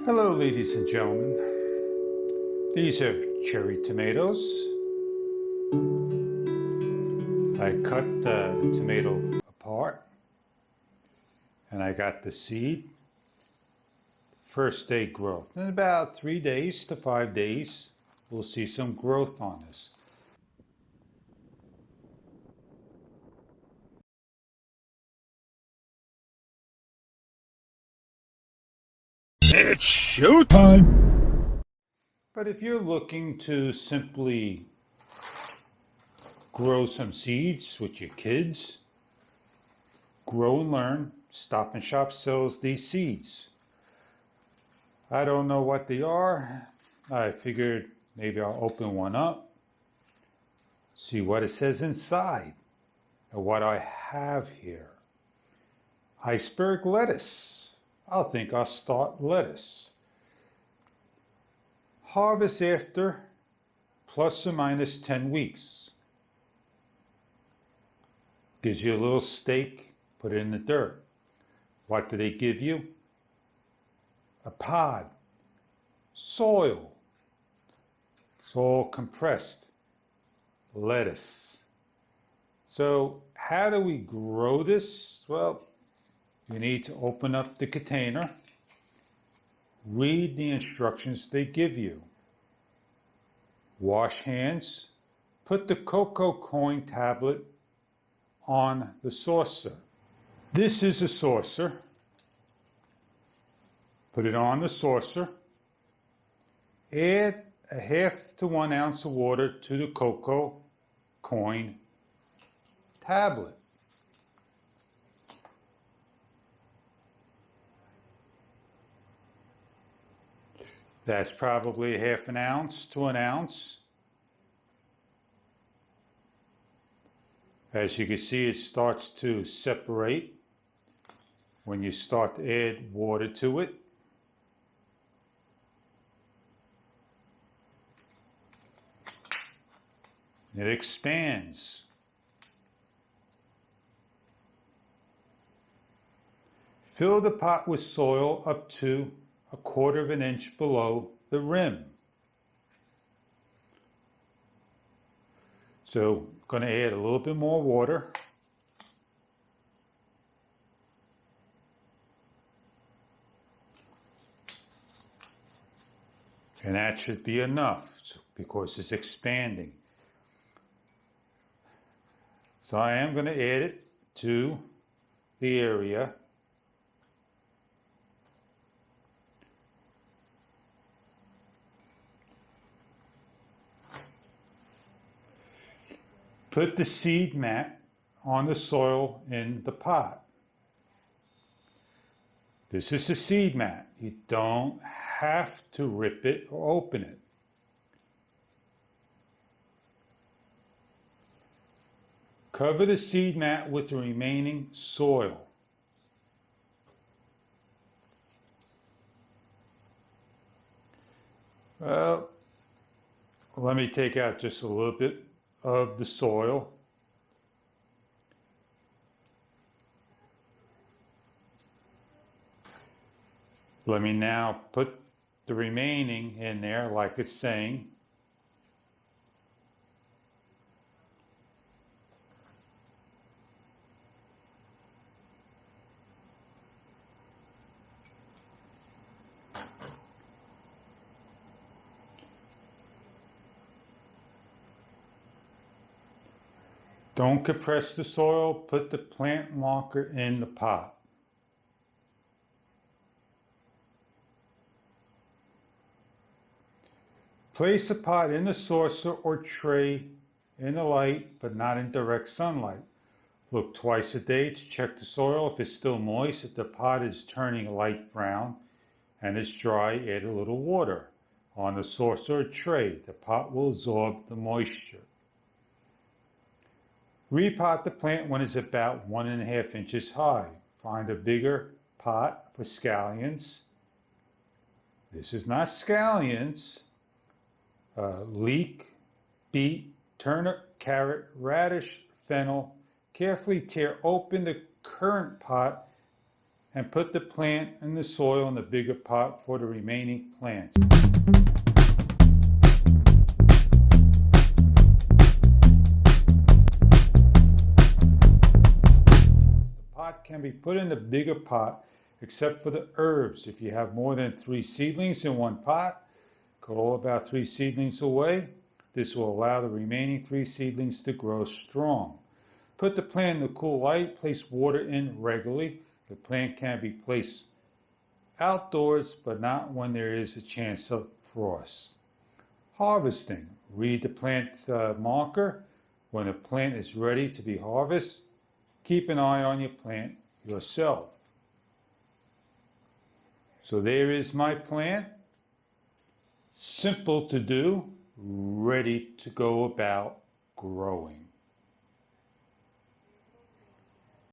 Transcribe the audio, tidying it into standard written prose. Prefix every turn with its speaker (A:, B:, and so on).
A: Hello, ladies and gentlemen. These are cherry tomatoes. I cut the tomato apart and I got the seed. First day growth. In about 3 days to 5 days, we'll see some growth on this.
B: It's showtime!
A: But if you're looking to simply grow some seeds with your kids, grow and learn, Stop and Shop sells these seeds. I don't know what they are. I figured maybe I'll open one up, see what it says inside, and what I have here. Iceberg lettuce. I think I'll start lettuce. Harvest after plus or minus 10 weeks. Gives you a little stake, put it in the dirt. What do they give you? A pod, soil. It's all compressed. Lettuce. So how do we grow this? Well, you need to open up the container, read the instructions they give you. Wash hands, put the cocoa coin tablet on the saucer. This is a saucer. Put it on the saucer. Add a 1/2 to 1 ounce of water to the cocoa coin tablet. That's probably 1/2 an ounce to 1 ounce. As you can see, it starts to separate when you start to add water to it. It expands. Fill the pot with soil up to 1/4 of an inch below the rim. So I'm going to add a little bit more water. And that should be enough because it's expanding. So I am going to add it to the area. Put the seed mat on the soil in the pot. This is the seed mat. You don't have to rip it or open it. Cover the seed mat with the remaining soil. Well, let me take out just a little bit of the soil. Let me now put the remaining in there like it's saying. Don't compress the soil, put the plant marker in the pot. Place the pot in the saucer or tray in the light, but not in direct sunlight. Look twice a day to check the soil. If it's still moist, if the pot is turning light brown and it's dry, add a little water on the saucer or tray. The pot will absorb the moisture. Repot the plant when it's about 1.5 inches high. Find a bigger pot for scallions. This is not scallions. Leek, beet, turnip, carrot, radish, fennel. Carefully tear open the currant pot and put the plant in the soil in the bigger pot for the remaining plants. The pot can be put in the bigger pot except for the herbs. If you have more than 3 seedlings in one pot, cull about 3 seedlings away. This will allow the remaining 3 seedlings to grow strong. Put the plant in the cool light. Place water in regularly. The plant can be placed outdoors, but not when there is a chance of frost. Harvesting. Read the plant marker. When a plant is ready to be harvested, keep an eye on your plant yourself. So there is my plant. Simple to do, ready to go about growing.